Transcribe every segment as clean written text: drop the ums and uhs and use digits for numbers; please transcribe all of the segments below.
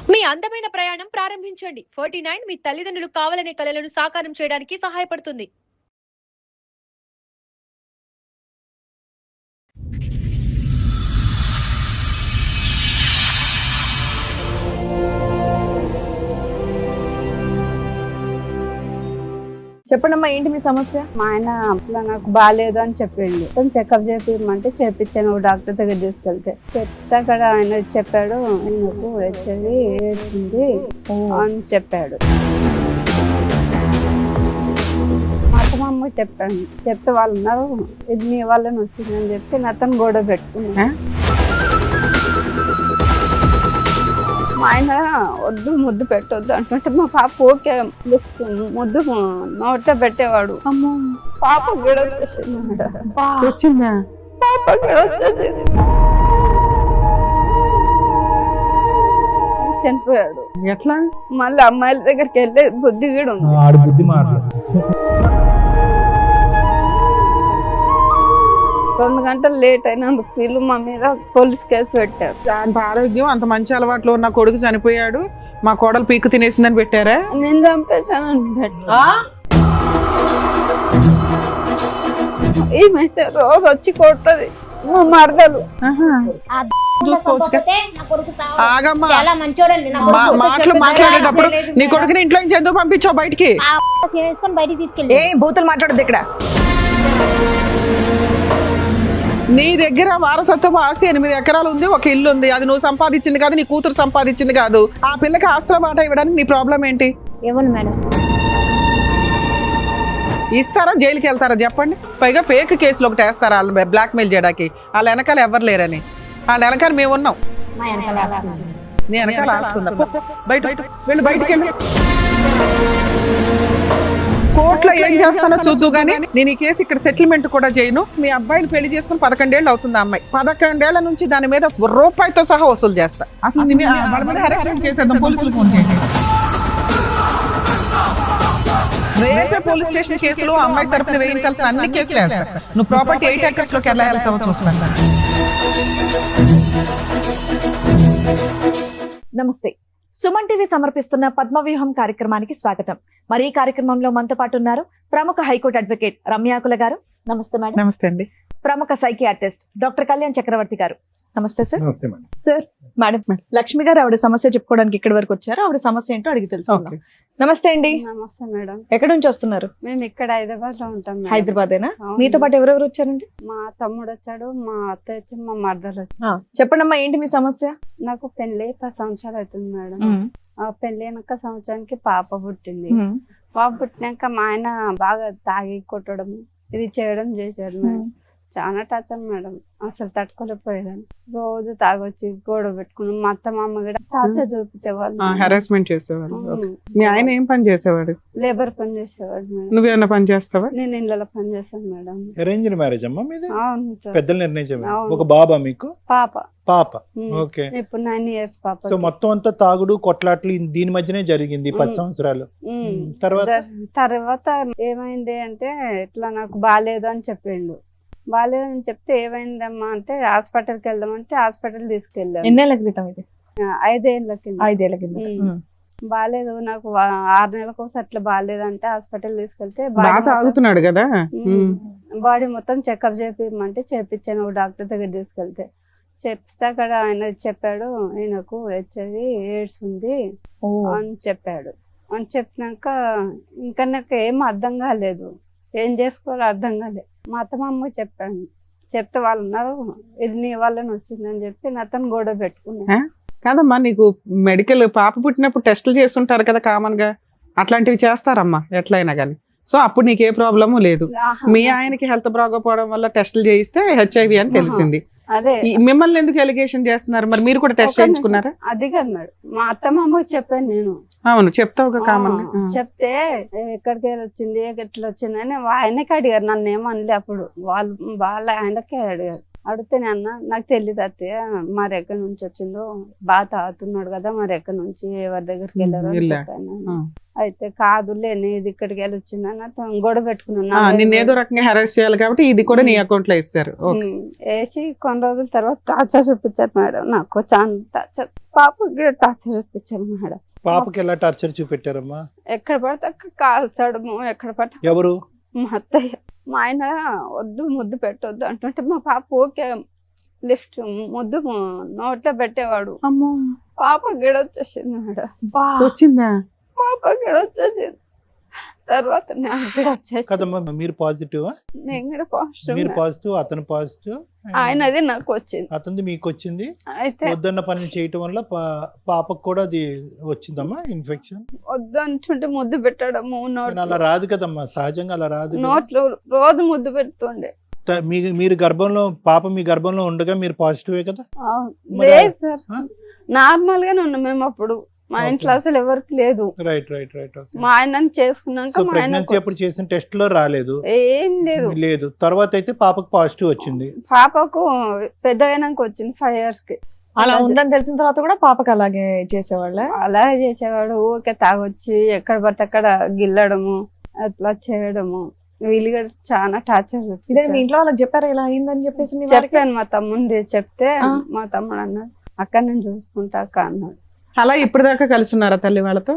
మీ అందమైన ప్రయాణం ప్రారంభించండి. 49 మీ తల్లిదండ్రులు కావాలనే కలలను సాకారం చేయడానికి సహాయపడుతుంది. చెప్పండమ్మా, ఏంటి మీ సమస్య? మా ఆయన అప్పుడు నాకు బాగాలేదు అని చెప్పిండు. చెకప్ చేపిమంటే చేపించాను డాక్టర్ దగ్గర తీసుకెళ్తే. చెప్తే అక్కడ ఆయన చెప్పాడు, నాకు హెచ్ఐవి ఏడ్చింది అని చెప్పాడు. మా అమ్మకి చెప్పాను. చెప్తే వాళ్ళు ఉన్నారు, ఇది నీ వాళ్ళని వచ్చిందని చెప్పి అతను గొడవ పెట్టుకున్నా. మా ఆయన వద్దు ముద్దు పెట్టొద్దు అంటుంటే మా పాప ఓకే ముద్దు నోట పెట్టేవాడు. అమ్మో, పాప గొడవ వచ్చిందా? పాప గొడవ వచ్చేసింది, చనిపోయాడు. ఎట్లా? మళ్ళీ అమ్మాయిల దగ్గరికి వెళ్ళే బుద్ధి కూడా ఉంది. 2 గంటలు లేట్ అయినందుకు వీళ్ళు మా మీద పోలీస్ కేసు పెట్టారు. అంత ఆరోగ్యం, అంత మంచి అలవాట్లు ఉన్న కొడుకు చనిపోయాడు, మా కోడలు పీకు తినేసిందని పెట్టారా? నేను చంపేశానని పెట్టా. ఈమెతే రోజు వచ్చి కొడుతుంది మా మరదలు. ఆగమ్మా, మాటలు మాట్లాడేటప్పుడు నీ కొడుకుని ఇంట్లో నుంచి ఎందుకు పంపించావు బయటికి? ఏ బూతులు మాట్లాడదు ఇక్కడ. నీ దగ్గర వారసత్వపు ఆస్తి 8 ఎకరాలు ఉంది, ఒక ఇల్లు ఉంది. అది నువ్వు సంపాదించింది కాదు, నీ కూతురు సంపాదించింది కాదు. ఆ పిల్లకి ఆస్తుల మాట ఇవ్వడానికి నీ ప్రాబ్లం ఏంటి? ఇవ్వను మేడం. ఇస్తారా, జైలుకి వెళ్తారా చెప్పండి? పైగా ఫేక్ కేసులు ఒకటి వేస్తారా వాళ్ళు బ్లాక్ మెయిల్ చేయడానికి? వాళ్ళ వెనకాల ఎవరు లేరని. వాళ్ళ వెనకాల మేము ఉన్నాం. నీ వెనకాల ఆస్తుందా? బయట వెళ్ళి, బయటికి వెళ్ళి. కోర్టులో ఏం చేస్తానో చూద్దు గానీ నేను ఈ కేసు ఇక్కడ సెటిల్మెంట్ కూడా చేయను. మీ అబ్బాయిని పెళ్లి చేసుకుని 11 ఏళ్ళు అవుతుంది. ఆ అమ్మాయి 11 ఏళ్ల నుంచి దాని మీద రూపాయితో సహా వసూలు చేస్తా. అసలు వాళ్ళ మీద హెరాస్మెంట్ కేసేద్దాం, పోలీసులు ఫోన్ చేయండి. రేపే పోలీస్ స్టేషన్ కేసులు అమ్మాయి తరఫున వేయించాల్సిన అన్ని కేసులు వేస్తా. నువ్వు ప్రాపర్టీ 8 acres లోకి ఎలా వెళ్తావో చూస్తాను. నమస్తే. సుమన్ టీవీ సమర్పిస్తున్న పద్మవ్యూహం కార్యక్రమానికి స్వాగతం. మరి ఈ కార్యక్రమంలో మనతో పాటు ఉన్నారు ప్రముఖ హైకోర్టు అడ్వకేట్ రమ్యాకుల గారు. నమస్తే మేడం. నమస్తే అండి. ప్రముఖ సైకియాట్రిస్ట్ డాక్టర్ కళ్యాణ్ చక్రవర్తి గారు. నమస్తే సార్. సార్, మేడం లక్ష్మి గారు ఆవిడ సమస్య చెప్పుకోవడానికి ఇక్కడి వరకు వచ్చారు. ఆవిడ సమస్య ఏంటో అడిగి తెలుసుకుందాం. నమస్తే అండి. నమస్తే మేడం. ఎక్కడి నుంచి వస్తున్నారు? మేము ఇక్కడ హైదరాబాద్ లో ఉంటాం. హైదరాబాదేనా? మీతో పాటు ఎవరెవరు వచ్చారండి? మా తమ్ముడు వచ్చాడు, మా అత్త వచ్చి, మా మరదలు వచ్చి. చెప్పండమ్మా, ఏంటి మీ సమస్య? నాకు పెళ్లి 10 సంవత్సరాలు అవుతుంది మేడం. ఆ పెళ్లి అయినాక సంవత్సరానికి పాప పుట్టింది. పాప పుట్టినాక మా ఆయన బాగా తాగి కొట్టడం ఇది చేయడం చేశాడు మేడం. చాలా టార్చర్ మేడం, అసలు తట్టుకోలేకపోయేదాన్ని. రోజు తాగొచ్చి గొడవ పెట్టుకున్నాం. మా అత్త మామ కూడా టార్చర్ చూపించేవాళ్ళు, హెరాస్మెంట్ చేసేవాళ్ళు. మీ ఆయన ఏం పని చేసేవాడు? లేబర్ పని చేసేవాడు మేడం. నువ్వేమన్నా పని చేస్తావా? నేను ఇళ్ళలో పని చేస్తాను మేడం. అరేంజ్డ్ మ్యారేజ్ అమ్మా మీది? అవును సార్. పెద్దలు నిర్ణయించారు. ఒక బాబా మీకు? పాప. పాప. ఓకే. ఇప్పుడు 9 years పాప. సో మొత్తం అంతా తాగుడు కొట్లాట్లు దీని మధ్యనే జరిగింది 10 సంవత్సరాలు. తర్వాత ఏమైంది అంటే ఇట్లా నాకు బాగాలేదు అని చెప్పిండు. బాగాలేదని చెప్తే ఏమైందమ్మా అంటే హాస్పిటల్కి వెళ్దామంటే హాస్పిటల్ తీసుకెళ్ళాను. ఎన్నేళ్ల క్రితం ఇది? 5 ఏళ్ల కింద. 5 ఏళ్ల కింద. బాగాలేదు నాకు 6 నెలలకు అట్లా బాగాలేదంటే హాస్పిటల్ తీసుకెళ్తే తాగుతున్నాడు కదా, బాడీ మొత్తం చెకప్ చేపిమంటే చేపించాను డాక్టర్ దగ్గర తీసుకెళ్తే. చెప్తే అక్కడ ఆయన చెప్పాడు, ఈయనకు హెచ్ఐవి ఎయిడ్స్ ఉంది అని చెప్పాడు. అని చెప్పినాక ఇంకా నాకు ఏం అర్థం కాలేదు, ఏం చేసుకోవాలో అర్థం కాలేదు. మా అత్తమ్మ చెప్పాను. చెప్తే వాళ్ళు ఉన్నారు, ఇది నీ వాళ్ళని వచ్చిందని చెప్పి అతను గొడవ పెట్టుకున్నా. కాదమ్మా, నీకు మెడికల్ పాప పుట్టినప్పుడు టెస్టులు చేస్తుంటారు కదా కామన్ గా, అట్లాంటివి చేస్తారమ్మా ఎట్లయినా కానీ. సో అప్పుడు నీకు ఏ ప్రాబ్లము లేదు. మీ ఆయనకి హెల్త్ బాగోపోవడం వల్ల టెస్టులు చేయిస్తే హెచ్ఐవి అని తెలిసింది. అదే మిమ్మల్ని ఎందుకు ఎలిగేషన్ చేస్తున్నారు? మరి మీరు కూడా టెస్ట్ చేయించుకున్నారా? అది కాదు, మా అత్తమ్మకి చెప్పాను నేను. అవును, చెప్తావు కామన్. చెప్తే ఎక్కడికి వచ్చింది, ఎట్లా వచ్చింది అని ఆయనకే అడిగారు, నన్ను ఏమనలే. అప్పుడు వాళ్ళ ఆయనకే అడిగారు. అడిగితేనే అన్న నాకు తెలియదు అత్తయ్య, మరి ఎక్కడి నుంచి వచ్చిందో, బాగా తాగుతున్నాడు కదా, మరి ఎక్కడి నుంచి ఎవరి దగ్గరికి వెళ్ళారో అని వెళ్ళా. చెప్పాను. ఆ. అయితే కాదులే నీది ఇక్కడికి వెళ్ళి వచ్చిందని అతను గొడవ పెట్టుకున్నాను. నిన్ను ఏదో రకంగా హెరాస్ చేయాలి కాబట్టి ఇది కూడా నీ అకౌంట్ లో ఇస్తారు. ఓకే. వేసి కొన్ని రోజుల తర్వాత టార్చర్ చూపించారు మేడం, నాకు చాలా టార్చర్, పాపకి కూడా టార్చర్ చూపించారు మేడం. పాపకి ఎలా టార్చర్ చూపెట్టారమ్మా? ఎక్కడ పడితే అక్కడ కాల్చడము, ఎక్కడ పడితే ఎవరు? మా అత్తయ్య. మా ఆయన వద్దు ముద్దు పెట్టొద్దు అంటుంటే మా పాప ఓకే లిఫ్ట్ ముద్దు నోట్లో పెట్టేవాడు. అమ్మో, పాప గిడ వచ్చేసింది మేడం, వచ్చిందా? పాప గిడ వచ్చేసింది. తర్వాత నాకు గిడ వచ్చేసింది. కదమ్మా, మీరు పాజిటివ్, నేను కూడా పాజిటివ్ మీరు మేడం. పాజిటివ్, అతను పాజిటివ్, ఆయనది నాకు వచ్చింది. అతనిది మీకు వచ్చింది. అయితే వద్దన్న పని చేయటం వల్ల పాపకు కూడా అది వచ్చిందమ్మా ఇన్ఫెక్షన్. వద్దు అంటుంటే ముద్దు పెట్టడము, అలా రాదు కదమ్మా, సహజంగా అలా రాదు కదా. నోట్లో రోజు ముద్దు పెడుతుండే. మీరు గర్భంలో, పాప మీ గర్భంలో ఉండగా మీరు పాజిటివే కదా? లేదు సార్, ఆ? నార్మల్ గానే ఉన్నాం మేము అప్పుడు. మా ఇంట్లో అసలు ఎవరికి లేదు. Right right right. మా ఆయన చేసుకున్నాక సో మా ఆయన ప్రెగ్నెన్సీ అప్పుడు చేసిన టెస్ట్ లో రాలేదు? ఏం లేదు. లేదు. తర్వాత అయితే పాపకు పాజిటివ్ వచ్చింది. పాపకు పెద్ద అయినాక వచ్చింది 5 years కి. అలా ఉందని తెలిసిన తర్వాత కూడా పాపకి అలాగే చేసేవాళ్ళ? అలాగే చేసేవాడు. ఊరికే తాగొచ్చి ఎక్కడ పడితే అక్కడ గిల్లడము, అట్లా చేయడము. వీళ్ళు కూడా చాలా టార్చర్ ఇదే మీ ఇంట్లో వాళ్ళకి చెప్పారా ఇలా అయిందని చెప్పేసి? మీ వారికి? చెప్పాను మా తమ్ముడి చెప్తే మా తమ్ముడు అన్నాడు అక్క నేను చూసుకుంటా అక్క అన్నాడు. అలా ఇప్పుడు దాకా కలిసి ఉన్నారా తల్లి వాళ్ళతో?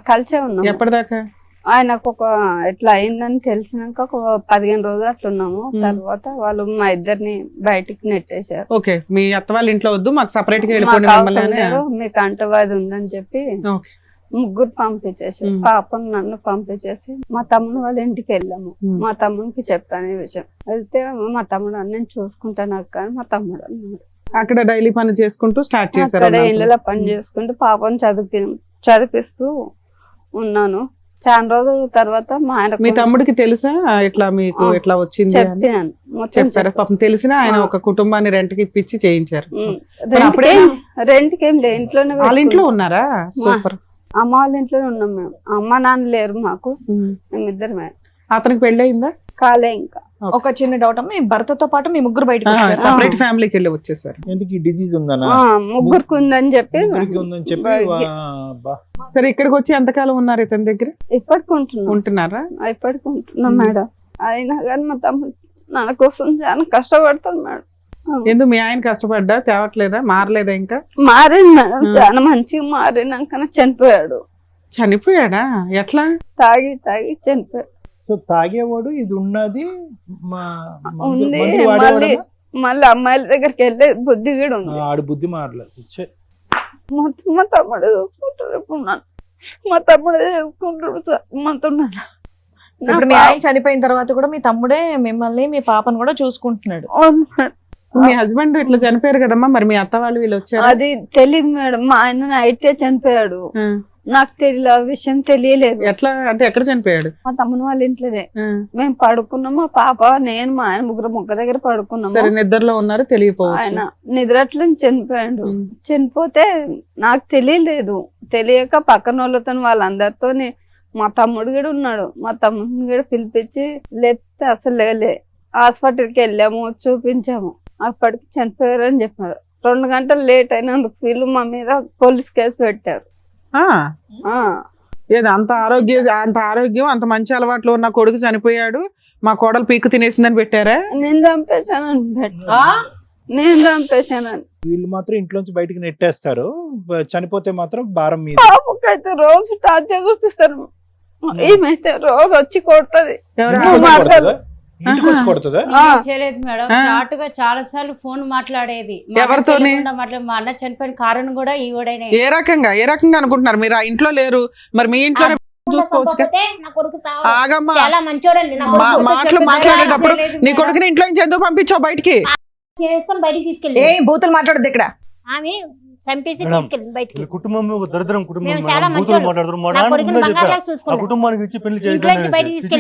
కలిసే ఉన్నాం. ఎప్పటిదాకా? ఆయనకు ఒక ఎట్లా అయిందని తెలిసినాక ఒక 15 రోజులు అట్లా ఉన్నాము. తర్వాత వాళ్ళు మా ఇద్దరిని బయటికి నెట్టేశారు. ఓకే, మీ అత్త వాళ్ళ ఇంట్లో వద్దు, మాకు సపరేట్ గా మాకు వెళ్ళిపోండి మమ్మల్ని అవసరం అని. లేదు, మీకు అంటవాది ఉందని చెప్పి ఓకే. ముగ్గురు పంపించేసి పాపను నన్ను పంపించేసి మా తమ్ముడు వాళ్ళ ఇంటికి వెళ్ళాము. మా తమ్ముడికి చెప్పాను ఈ విషయం. వెళ్తే మా తమ్ముడు నేను చూసుకుంటాను అక్క అని మా తమ్ముడు అన్నాడు. అక్కడ డైలీ పని చేసుకుంటూ స్టార్ట్ చేశారు. అక్కడ ఇళ్ళలో పని చేసుకుంటూ పాపను చదివిస్తూ ఉన్నాను. చాలా రోజుల తర్వాత మా ఆయన మీ తమ్ముడికి తెలుసా ఇట్లా మీకు ఇట్లా వచ్చింది అని? చెప్పాను మొత్తం చెప్పారు. పాపం తెలిసినా ఆయన ఒక కుటుంబాన్ని రెంట్ కి ఇప్పించి చేయించారు. రెంట్కి ఏం లేదు, ఇంట్లోనే వాళ్ళ ఇంట్లో ఉన్నారా? సూపర్. అమ్మ వాళ్ళ ఇంట్లోనే ఉన్నాం మేము. అమ్మ నాన్న లేరు మాకు, మేమిద్దరమే. అతనికి పెళ్లి అయిందా? కాలే ఇంకా. ఒక చిన్న డౌట్ అమ్మా, మీ భర్తతో పాటు మీ ముగ్గురు బయటకు వచ్చారా? సెపరేట్ ఫ్యామిలీకి వెళ్ళి వచ్చేసారు. ఎందుకు ఈ డిసీజ్ ఉందనా? ముగ్గురికి ఉందని చెప్పి ఉందని చెప్పి సరే, ఇక్కడికి వచ్చి ఎంతకాలం ఉన్నారు ఇతని దగ్గర? ఇప్పటికి ఉంటున్నారా? ఇప్పటికి ఉంటున్నాం మేడం. అయినా కానీ మా తమ్ముడు నా కోసం చాలా కష్టపడతాను మేడం. ఎందుకు మీ ఆయన కష్టపడ్డా తేవట్లేదా? మారలేదా? ఇంకా మారింది మేడం, చాలా మంచిగా మారినాక చనిపోయాడు. చనిపోయాడా? ఎట్లా? తాగి చనిపోయాడు. సో తాగేవాడు, ఇది ఉన్నది ఉంది. మళ్ళీ అమ్మాయిల దగ్గరికి వెళ్ళే బుద్ధి కూడా ఉంది. ఆడు బుద్ధి మారలేదు. మొత్తం మా తమ్ముడు చూసుకుంటాడు. ఇప్పుడు మా తమ్ముడే చూసుకుంటాడు సార్ మొత్తం. ఇప్పుడు మీ ఆయన చనిపోయిన తర్వాత కూడా మీ తమ్ముడే మిమ్మల్ని మీ పాపను కూడా చూసుకుంటున్నాడు. మీ హస్బెండ్ ఇట్లా చనిపోయారు కదమ్మా, మరి మీ అత్త వాళ్ళు వీళ్ళు వచ్చారు? అది తెలియదు మేడం, మా ఆయన నైటే చనిపోయాడు. నాకు తెలియదు, ఆ విషయం తెలియలేదు. ఎట్లా అంటే ఎక్కడ చనిపోయాడు? మా తమ్ముని వాళ్ళ ఇంట్లోనే. మేము పడుకున్నాం, మా పాప నేను మా ఆయన ముగ్గురు మొక్క దగ్గర పడుకున్నాము. సరే, నిద్రలో ఉన్నారు, తెలియపోవచ్చు. ఆయన నిద్రట్లో చనిపోయాడు. చనిపోతే నాకు తెలియలేదు. తెలియక పక్కన వాళ్ళతో వాళ్ళందరితో మా తమ్ముడు కూడా ఉన్నాడు. మా తమ్ముడిని కూడా పిలిపించి లేపితే అసలు లేలే. హాస్పిటల్కి వెళ్ళాము, చూపించాము. అప్పటికి చనిపోయారు అని చెప్పారు. 2 గంటలు లేట్ అయినందుకు వీళ్ళు మా మీద పోలీస్ కేసు పెట్టారు. ఏదో అంత ఆరోగ్యం అంత మంచి అలవాట్లు ఉన్న కొడుకు చనిపోయాడు, మా కోడలు పీకు తినేసిందని పెట్టారా? నేను చంపేశానని వీళ్ళు మాత్రం ఇంట్లోంచి బయటికి నెట్టేస్తారు, చనిపోతే మాత్రం భారం మీద. పాపకైతే రోజు టార్చర్ చూపిస్తారు. ఏమైతే రోజు వచ్చి కొడుతుంది. ఇంటికి వచ్చి కొడుతుందా? చేయలేదు మేడం, చాటుగా చాలా సార్లు ఫోన్ మాట్లాడేది. ఎవరితోని? మా అన్న చనిపోయిన కారణం కూడా ఈవిడనే. ఏ రకంగా అనుకుంటున్నారు? మీరు ఆ ఇంట్లో లేరు, మరి మీ ఇంట్లో చూసుకోవచ్చు. ఆగమ్మా, చాలా మంచోడండి. మాటలు మాట్లాడేటప్పుడు నీ కొడుకుని ఇంట్లో నుంచి ఎందుకు పంపించావు బయటికి? బయటికి తీసుకెళ్ళి బూతులు మాట్లాడద్దు ఇక్కడ. ఆమె చంపేసి తీసుకెళ్ళి బయటికి. కుటుంబం ఒక దరిద్రం కుటుంబం. మేము చాలా మంచోడు. నా కొడుకుని బంగారులా చూసుకున్నాం. కుటుంబానికి ఇచ్చి పెళ్లి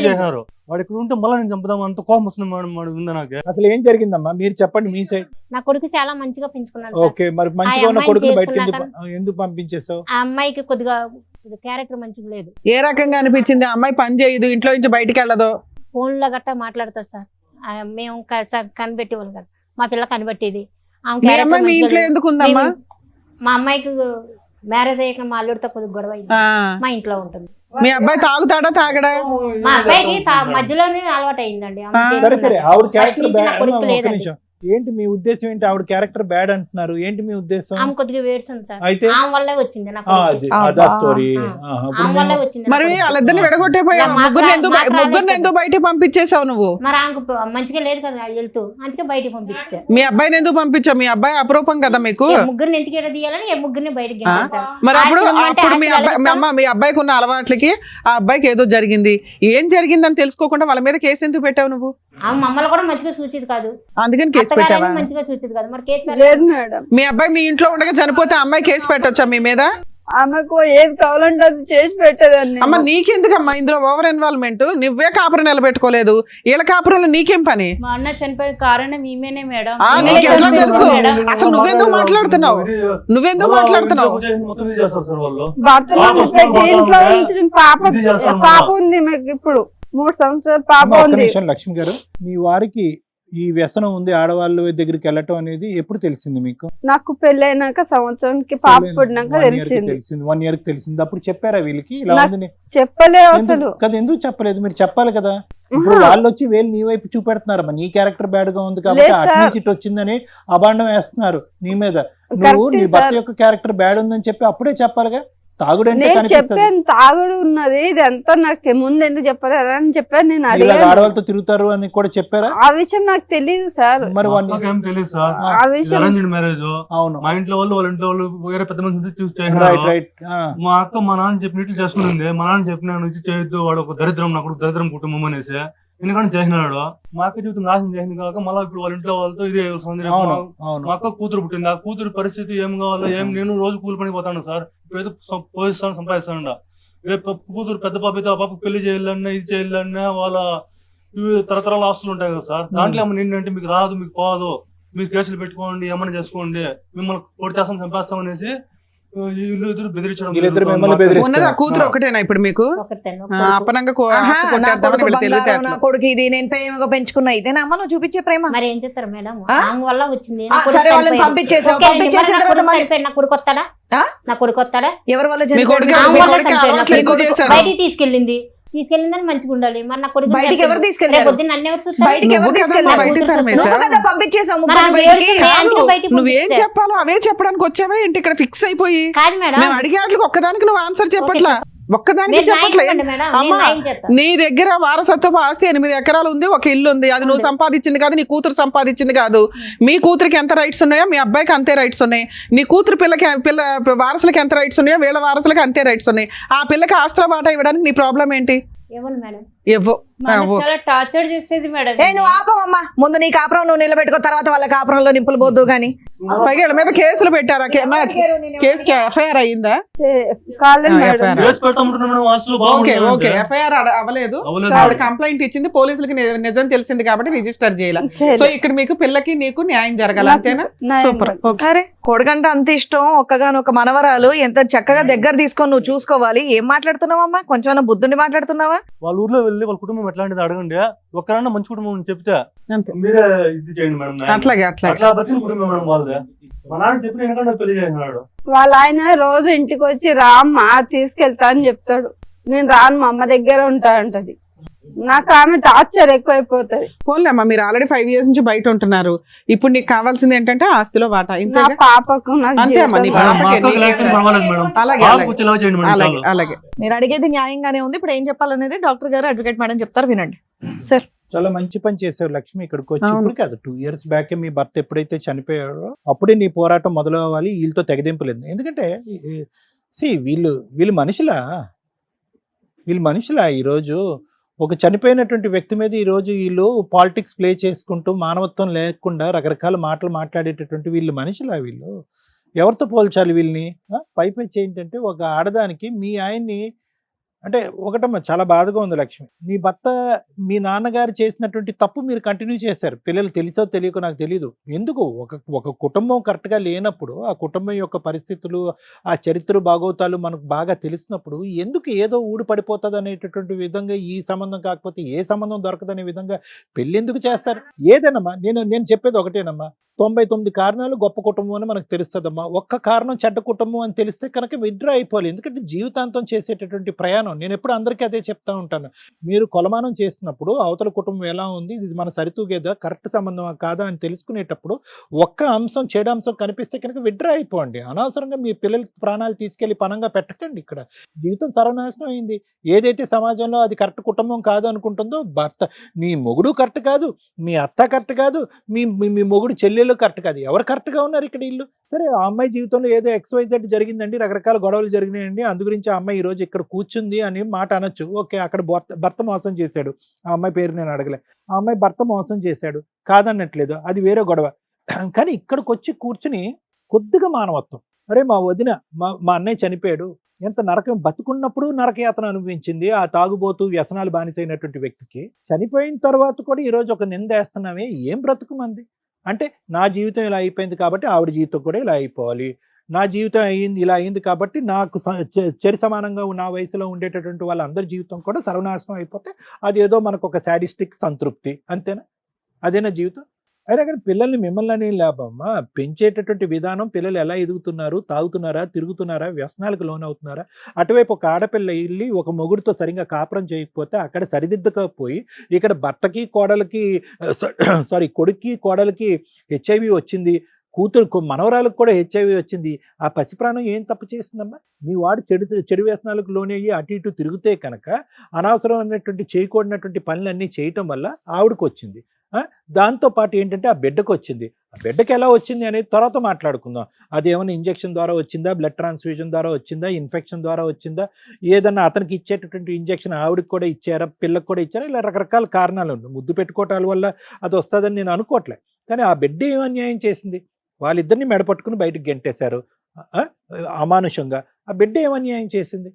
చేశారు. వాడు ఇక్కడ ఉంటే మళ్ళీ నేను చంపుదాం అంత కోపం వస్తుంది మేడం. వాడు ఉందా నాకు? అసలు ఏం జరిగిందమ్మా మీరు చెప్పండి, మీ సైడ్. నా కొడుకు చాలా మంచిగా పెంచుకున్నాను. ఓకే, మరి మంచిగా ఉన్న కొడుకుని బయటకి ఎందుకు పంపించేసావు? ఆ అమ్మాయికి కొద్దిగా క్యారెక్టర్ మంచిగా లేదు. ఏ రకంగా అనిపించింది? అమ్మాయి పని చేయదు, ఇంట్లో నుంచి బయటికి వెళ్ళదు, ఫోన్ లో గట్టా మాట్లాడతారు సార్. మేము కనిపెట్టి వాళ్ళు కదా మా పిల్ల కనిపెట్టేది ఆమె మీ character అమ్మాయి మీ మంచిగా ఇంట్లో లేదు. ఎందుకు ఉందమ్మా? మా అమ్మాయికి మ్యారేజ్ అయ్యాక మా అల్లుడితో కొద్దిగా గొడవ అయింది. ఆ, మా ఇంట్లో ఉంటుంది. మీ అబ్బాయి తాగుతాడా తాగడా? మా అబ్బాయికి మధ్యలోనే అలవాటు అయిందండి. ఆమె ఆ, సరే చేసుకున్నది. ఆవిడ ఫస్ట్ క్యారెక్టర్ నుంచి నా బ్యాడ్. కొడుకు ఒక్క లేదండి. నిమిషం. ఏంటి మీ ఉద్దేశం ఏంటి? ఆవిడ క్యారెక్టర్ బ్యాడ్ అంటున్నారు, ఏంటి మీ ఉద్దేశం? ఆమె కొద్దిగా వేడుస్తుంది సార్. అయితే ఆమె వల్లే వచ్చింది నా ఆ, కొడుకు. అది అదా స్టోరీ. ఆ. ఆమె వల్లే వచ్చింది నా మరి కొడుకు. వాళ్ళిద్దరిని విడగొట్టేపోయావు. ఇలా ముగ్గురిని ఎందుకు బయటికి పంపించేసావు నువ్వు? మరి ఆమెకు మంచిగా లేదు కదా వెళ్తూ, అందుకే బయటికి పంపించా. మీ అబ్బాయిని ఎందుకు పంపించావు? మీ అబ్బాయి అపరూపం కదా మీకు. ముగ్గురిని ఇంటికి ఎలా తీయాలని ముగ్గురిని బయటికి ఆ? పంపించాలి. మరి అప్పుడు ఆశ్రమం అంటే అప్పుడు మీ అబ్బాయి ఆశ్రమాలు మీ అబ్బాయికి ఉన్న అలవాట్లకి ఆ అబ్బాయికి ఏదో జరిగింది. ఏం జరిగిందని తెలుసుకోకుండా వాళ్ళ మీద కేసు ఎందుకు పెట్టావు నువ్వు? ఆమె మమ్మల్ని కూడా మంచిగా చూసేది కాదు, అందుకని కేసు పెట్టావా? అత్తగారిని మంచిగా చూసేది కాదు. మరి కేసు లేదు మేడం, మీ అబ్బాయి మీ ఇంట్లో ఉండగా చనిపోతే అమ్మాయి కేసు పెట్టొచ్చా మీ మీద? ఆమెకు ఏది కావాలంటే అది చేసి పెట్టేదాన్ని. అమ్మ నీకెందుకమ్మా ఇందులో ఓవర్ ఇన్వాల్వ్మెంట్? నువ్వే కాపురం నిలబెట్టుకోలేదు, వీళ్ళ కాపురంలో నీకేం పని? మా అన్న చనిపోయిన కారణం ఈమెనే మేడం. ఆ, ఈమెనే నీకు ఎట్లా చనిపోయింది తెలుసు? మేడం. అసలు నువ్వెందుకు మాట్లాడుతున్నావు? నువ్వెందుకు మాట్లాడుతున్నావు? మొత్తం ఇది చేస్తారు సార్ వాళ్ళు. భర్తను పెట్టి ఇంట్లో ఉంచి పాప ఉంది మీకు. ఇప్పుడు 3 సంవత్సరాలు పాప అమ్మ, ఒక్క ఉంది. నిమిషం లక్ష్మి గారు. మీ వారికి ఈ వ్యసనం ఉంది ఆడవాళ్ళ దగ్గరికి వెళ్ళటం అనేది ఎప్పుడు తెలిసింది మీకు? నాకు పెళ్ళైనాక సంవత్సరానికి పాప పుట్టినాక 1 year కి తెలిసింది. తెలిసింది. 1 year కి తెలిసింది. అప్పుడు చెప్పారా వీళ్ళకి ఇలా నాకు ఉందని? చెప్పలే అసలు. ఎందుకు కదా, ఎందుకు చెప్పలేదు? మీరు చెప్పాలి కదా. ఇప్పుడు వాళ్ళు వచ్చి వేలు నీ వైపు చూపెడుతున్నారమ్మా, నీ క్యారెక్టర్ బ్యాడ్ గా ఉంది కాబట్టి లేదు అటు సార్. నుంచి ఇటు వచ్చిందని అబాండం వేస్తున్నారు నీ మీద. నువ్వు కరెక్టే నీ భర్త సార్. యొక్క క్యారెక్టర్ బ్యాడ్ ఉందని చెప్పి అప్పుడే చెప్పాలిగా. తాగుడంటే నేను కనిపిస్తుంది. చెప్పాను తాగుడు ఉన్నది, ఇదంతా నాకు ముందు ఎందుకు చెప్పలేదు అని చెప్పాను. నేను ఇలా అడిగాను. ఆడవాళ్ళతో తిరుగుతారు అని కూడా చెప్పారా? ఆ విషయం నాకు తెలియదు సార్. మరి మా అక్కకి ఏం తెలియదు సార్. ఆ విషయం అరేంజ్డ్ మ్యారేజ్. అవును, మా ఇంట్లో వాళ్ళు వాళ్ళ ఇంట్లో వాళ్ళు వేరే పెద్ద మంది చూసి రైట్ చేసినారు. రైట్. మా అక్క మా నాన్న చెప్పినట్లు చేసుకునింది. మా నాన్న చెప్పిన నుంచి చేయొద్దు, వాడు ఒక దరిద్రం, నాకు దరిద్రం కుటుంబం అనేసి ఎందుకంటే చేసినాడు. మా అక్క జీవితం నాశనం చేసింది కాక మళ్ళీ ఇప్పుడు వాళ్ళ ఇంట్లో వాళ్ళతో ఇదే సౌందర్యం. అవును అవును. మా అక్క కూతురు పుట్టింది. ఆ కూతురు పరిస్థితి ఏం కావాలో ఏం, నేను రోజు కూలి పనికి పోతాను సార్. ఇప్పుడైతే పోయిస్తాను, సంపాదిస్తాను. రేపు కూతురు పెద్ద పాప అయితే ఆ పాప పెళ్లి చేయాలన్నా ఇది చేయాలన్నా వాళ్ళ తరతరాల ఆస్తులు ఉంటాయి కదా సార్. దాంట్లో ఏమన్నా నిన్నంటే మీకు రాదు, మీకు పోదు, మీరు కేసులు పెట్టుకోండి, ఏమన్నా చేసుకోండి, మిమ్మల్ని పొడి చేస్తాం, చంపేస్తాం అనేసి వీళ్ళిద్దరు బెదిరించడం. వీళ్ళిద్దరు మిమ్మల్ని బెదిరిస్తారు. ఉన్నది ఆ కూతురు ఒకటేనా ఇప్పుడు మీకు? ఒకరితేను, ఆ, కొడుకు. అపనంగా ఆహా, ఆస్తి నా కొట్టేద్దామని కొడుకు వీళ్ళు బంగారం, నా తెలివితేటలు. కొడుకు ఇది నేను ప్రేమగా పెంచుకున్నా, ఇదేనా అమ్మ నువ్వు చూపించే ప్రేమ? మరి ఏం చేస్తారు మేడం? ఆ? ఆమె వల్ల వచ్చింది. ఆ, సరే వాళ్ళని పంపించేసావు. పంపించేసిన తర్వాత మళ్ళీ నా కొడుకు వస్తాడా? ఆ? నా కొడుకు వస్తాడా? ఎవరి వల్ల మీ కొడుకు చనిపోయాడు? ఆమె మీ వల్ల కొడుకు చనిపోయాడు. అలవాట్లు ఎక్కువ కొడుకు చేశారు. బయటికి తీసుకెళ్ళిందని మంచిగా ఉండాలి. మరి నా కొడుకు బయటికి ఎవరు తీసుకెళ్లారు? నన్ను ఎవరు చూస్తారు? బయటికి ఎవరు నువ్వు కదా తీసుకెళ్లారు? బయటికి తరిమేశావు. నువ్వు కదా పంపించేసావు మరి ముగ్గురిని ఆమె బయటికి. ఏడుస్తుంది, అందుకే బయటికి నువ్వేం పంపించా. చెప్పాలో అవే చెప్పడానికి వచ్చావా ఏంటి ఇక్కడ ఫిక్స్ అయిపోయి? కాదు మేడం, మేము అడిగే వాటికి ఒక్కదానికి నువ్వు ఆన్సర్ చెప్పట్లా, ఒక్కదానికి మీరు న్యాయం చెప్పట్లే. చెప్పండి మేడం, నేను అమ్మా, న్యాయం చేస్తా. నీ దగ్గర వారసత్వపు ఆస్తి 8 ఎకరాలు ఉంది, ఒక ఇల్లు ఉంది. అది నువ్వు సంపాదించింది కాదు, నీ కూతురు సంపాదించింది కాదు. మీ కూతురికి ఎంత రైట్స్ ఉన్నాయో మీ అబ్బాయికి అంతే రైట్స్ ఉన్నాయి. నీ కూతురు పిల్ల వారసులకి ఎంత రైట్స్ ఉన్నాయో వీళ్ళ వారసులకి అంతే రైట్స్ ఉన్నాయి. ఆ పిల్లకి ఆస్తుల బాట ఇవ్వడానికి నీ ప్రాబ్లం ఏంటి? ఏమన్నా మేడం? ఇవ్వు. మా అన్న చాలా టార్చర్ చేసేది మేడం. ఏ నువ్వు ఆపవమ్మా, ముందు నీ కాపురం నువ్వు నిలబెట్టుకో, తర్వాత వాళ్ళ కాపురంలో నిప్పులు పోద్దు గాని. పైగా వీళ్ళ మీద కేసులు పెట్టారా? కేసు ఎఫ్ఐఆర్ అయ్యిందా? కాలేదు మేడం. FIR. కేసు పెడతామంటున్నాం మేడం, ఆస్తులు ఓకే బాగుంటాయి ఓకే, అంటే. ఎఫ్ఐఆర్ అవ్వలేదు. అవ్వలేదు. ఆవిడ కంప్లైంట్ ఇచ్చింది, పోలీసులకి నిజం తెలిసింది కాబట్టి రిజిస్టర్ చేయాలి. సో ఇక్కడ మీకు పిల్లకి నీకు న్యాయం జరగాలి, అంతేనా? న్యాయం సూపర్. ఓకే. అరే కొడుకంటే అంత ఇష్టం, ఒక్కగానొక్క మనవరాలు, ఎంత చక్కగా దగ్గర తీసుకొని నువ్వు చూసుకోవాలి. ఏం మాట్లాడుతున్నావమ్మా? కొంచెం బుద్ధుండి మాట్లాడుతున్నావా? వాళ్ళ ఊర్లో వెళ్ళి వాళ్ళ కుటుంబం ఎట్లాంటిది అడగండి. ఒక్కరన్నా మంచి కుటుంబం అని చెప్తే అంతే. మీరే ఇది చేయండి మేడం. అట్లాగే అట్లాగే. అట్లా బతికిన కుటుంబం మేడం వాళ్ళదే. మా నాన్న చెప్పిన ఎందుకంటే పెళ్లి చేసినాడు. వాళ్ళ ఆయన రోజు ఇంటికి వచ్చి రామ్మా తీసుకెళ్తా అని చెప్తాడు. నేను రాను, మా అమ్మ దగ్గర ఉంటా అంటది. నాకు ఆమె టార్చర్ ఎక్కువైపోతది. పోన్లేమ్మా, మీరు ఆల్రెడీ 5 years నుంచి బయట ఉంటున్నారు. ఇప్పుడు నీకు కావాల్సింది ఏంటంటే ఆస్తిలో వాటా. నా ఇంతేగా? పాపకు నాకు అంతే అమ్మా, నీ జీవితం మా పాపకి అక్కకి లేకపోతే పర్వాలేదు మేడం. అలాగే బాగా అలాగే కూర్చొని ఇలా చేయండి మేడం అలాగే చాలు. అలాగే. మీరు అడిగేది న్యాయంగానే ఉంది. ఇప్పుడు ఏం చెప్పాలనేది డాక్టర్ గారు, అడ్వకేట్ మేడం చెప్తారు, వినండి సార్. చాలా మంచి పని చేశారు లక్ష్మి. ఇక్కడికి వచ్చి అవును. ఇప్పుడు కాదు, 2 years బ్యాక్ మీ భర్త ఎప్పుడైతే చనిపోయాడో అప్పుడే నీ పోరాటం మొదలవ్వాలి. వీళ్ళతో తెగదింపలేదు. ఎందుకంటే వీళ్ళు మనుషులా ఈరోజు ఒక చనిపోయినటువంటి వ్యక్తి మీద ఈరోజు వీళ్ళు పాలిటిక్స్ ప్లే చేసుకుంటూ మానవత్వం లేకుండా రకరకాల మాటలు మాట్లాడేటటువంటి వీళ్ళు మనుషులా? వీళ్ళు ఎవరితో పోల్చాలి వీళ్ళని? పైపెచ్చి ఏంటంటే ఒక ఆడదానికి మీ ఆయన్ని అంటే ఒకటమ్మా చాలా బాధగా ఉంది లక్ష్మి. నీ భర్త మీ నాన్నగారు చేసినటువంటి తప్పు మీరు కంటిన్యూ చేశారు. పిల్లలు తెలుసో తెలియకో నాకు తెలీదు. ఎందుకు ఒక కుటుంబం కరెక్ట్‌గా లేనప్పుడు, ఆ కుటుంబం యొక్క పరిస్థితులు, ఆ చరిత్ర బాగోతాలు మనకు బాగా తెలిసినప్పుడు ఎందుకు ఏదో ఊడి పడిపోతదనేటటువంటి విధంగా ఈ సంబంధం కాకపోతే ఏ సంబంధం దొరకదనే విధంగా పెళ్ళెందుకు చేస్తారు? ఏదేనమ్మా నేను చెప్పేది ఒకటేనమ్మా. 99 కారణాలు గొప్ప కుటుంబం అని మనకు తెలుస్తదమ్మా. ఒక్క కారణం చెడ్డ కుటుంబం అని తెలిస్తే కనుక విత్‌డ్రా అయిపోవాలి. ఎందుకంటే జీవితాంతం చేసేటటువంటి ప్రయాణం నేనెప్పుడు అందరికీ అదే చెప్తా ఉంటాను. మీరు కొలమానం చేసినప్పుడు అవతల కుటుంబం ఎలా ఉంది, ఇది మన సరితూగేదా, కరెక్ట్ సంబంధమా కాదా అని తెలుసుకునేటప్పుడు ఒక్క అంశం చెడు అంశం కనిపిస్తే కనుక విత్‌డ్రా అయిపోండి. అనవసరంగా మీ పిల్లల ప్రాణాలు తీసుకెళ్ళి పణంగా పెట్టకండి ఇక్కడ. జీవితం సర్వనాశనం అయింది. ఏదైతే సమాజంలో అది కరెక్ట్ కుటుంబం కాదు అనుకుంటుందో భర్త మీ మొగుడు కరెక్ట్ కాదు, మీ అత్త కరెక్ట్ కాదు, మీ మీ మొగుడు చెల్లెలు కరెక్ట్ కాదు. ఎవరు కరెక్ట్‌గా ఉన్నారు ఇక్కడ ఈళ్ళు? సరే ఆ అమ్మాయి జీవితంలో ఏదో XYZ జరిగిందండి, రకరకాల గొడవలు జరిగినాయండి, అందు గురించి ఆ అమ్మాయి ఈరోజు ఇక్కడ కూర్చుంది అని మాట అనొచ్చు. ఓకే, అక్కడ భర్త మోసం చేశాడు. ఆ అమ్మాయి పేరు నేను అడగలే. ఆ అమ్మాయి భర్త మోసం చేశాడు, కాదనట్లేదు, అది వేరే గొడవ. కానీ ఇక్కడికొచ్చి కూర్చుని కొద్దిగా మానవత్వం, అరే మా వదిన మా అన్నయ్య చనిపోయాడు, ఎంత నరకం, బతుకున్నప్పుడు నరకయాతన అనుభవించింది ఆ తాగుబోతూ వ్యసనాలు బానిసైనటువంటి వ్యక్తికి, చనిపోయిన తర్వాత కూడా ఈరోజు ఒక నిందేస్తున్నామే, ఏం బ్రతుకు మంది? అంటే నా జీవితం ఇలా అయిపోయింది కాబట్టి ఆవిడ జీవితం కూడా ఇలా అయిపోవాలి, నా జీవితం ఇలా అయింది కాబట్టి నాకు చెరి సమానంగా నా వయసులో ఉండేటటువంటి వాళ్ళందరి జీవితం కూడా సర్వనాశనం అయిపోతే అది ఏదో మనకు ఒక సాడిస్టిక్ సంతృప్తి, అంతేనా? అదేనా జీవితం? అయినా కానీ పిల్లల్ని మిమ్మల్ని లాభమ్మా, పెంచేటటువంటి విధానం, పిల్లలు ఎలా ఎదుగుతున్నారు, తాగుతున్నారా, తిరుగుతున్నారా, వ్యసనాలకు లోనవుతున్నారా? అటువైపు ఒక ఆడపిల్ల వెళ్ళి ఒక మొగుడితో సరిగ్గా కాపురం చేయకపోతే అక్కడ సరిదిద్దకపోయి ఇక్కడ భర్తకి కోడలికి కొడుక్కి కోడలికి HIV వచ్చింది, మనవరాలకు కూడా HIV వచ్చింది. ఆ పసిప్రాణం ఏం తప్పు చేసిందమ్మా? మీ వాడు చెడు వ్యసనాలకు లోనయ్యి అటు ఇటు తిరిగితే కనుక అనవసరమైనటువంటి చేయకూడనటువంటి పనులన్నీ చేయటం వల్ల ఆవిడకు వచ్చింది. దాంతో పాటు ఏంటంటే ఆ బిడ్డకు వచ్చింది. ఆ బిడ్డకి ఎలా వచ్చింది అనేది తర్వాత మాట్లాడుకుందాం. అది ఏమైనా ఇంజెక్షన్ ద్వారా వచ్చిందా, బ్లడ్ ట్రాన్స్ఫ్యూజన్ ద్వారా వచ్చిందా, ఇన్ఫెక్షన్ ద్వారా వచ్చిందా, ఏదన్నా అతనికి ఇచ్చేటటువంటి ఇంజెక్షన్ ఆవిడకి కూడా ఇచ్చారా, పిల్లకి కూడా ఇచ్చారా, ఇలా రకరకాల కారణాలు ఉన్నాయి. ముద్దు పెట్టుకోవటాల వల్ల అది వస్తుందని నేను అనుకోవట్లే. కానీ ఆ బిడ్డ ఏం అన్యాయం చేసింది? వాళ్ళిద్దరిని మెడపట్టుకుని బయటకు గెంటేశారు అమానుషంగా. ఆ బిడ్డ ఏం అన్యాయం చేసింది?